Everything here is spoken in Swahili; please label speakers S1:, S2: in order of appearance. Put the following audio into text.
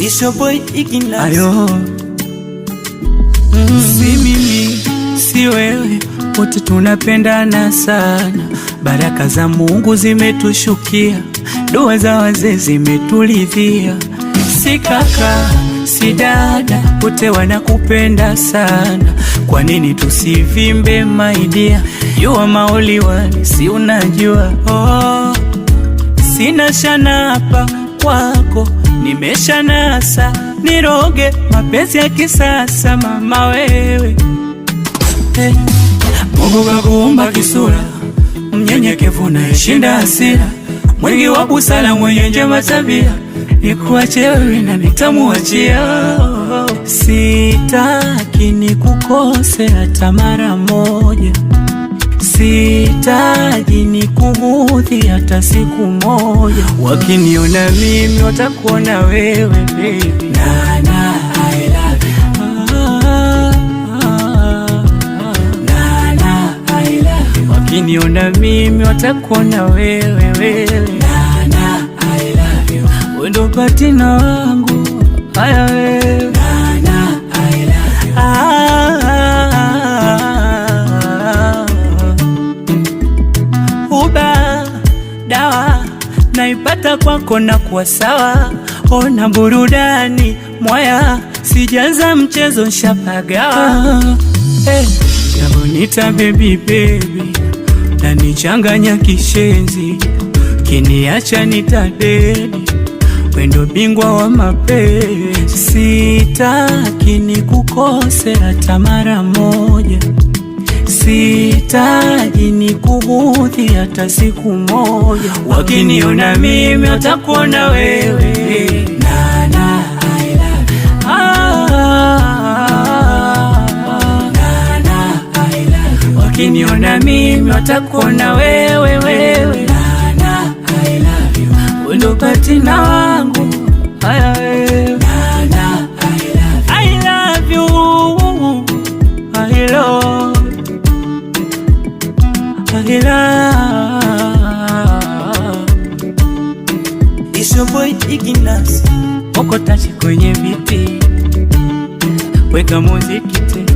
S1: It's your boy Ignas.
S2: Ayo. Si mimi, si wewe, wote tunapendana sana. Baraka za Mungu zimetushukia, dua za wazee zimetulidhia. Si kaka, si dada, wote wanakupenda sana. Kwa nini tusivimbe my dear? You are my only one, si unajua? Oh, sina shana hapa kwako, nimesha nasa, niroge mapenzi ya kisasa mama wewe. Hey, Mungu kakuumba kisura, mnyenyekevu na heshinda hasira, mwingi wa busara, mwenye njema tabia. Nikuache wewe na nitamuachia. Sitaki nikukose hata mara moja, sitaji nikuudhi hata siku moja. Wakiniona mimi watakuona wewe baby. Nana, I love you. Nana, I love you. Wakiniona mimi watakuona wewe wewe. Nana, I love you. Wewe ndo patina wangu, haya wewe. Nana, I love you. Uba dawa naipata kwako na kuwa sawa. Ona burudani mwaya, sijaanza mchezo nshapagawa. Nabonita baby baby, na nichanganya kishenzi, kiniacha nitadedi. Wendo bingwa wa mapenzi, sitaki nikukose hata mara moja, sitaji nikuudhi hata siku moja. Wakiniona mimi watakuona wewe. Nana, I love you. Nana, I love you. Wakiniona mimi watakuona wewe wewe. Nana, I love you. Wewe ndo patina wangu, haya wewe. Nana, I love you. I love
S1: It's your boy Ignas.
S2: Uko tachi kwenye viti, weka muziki tena.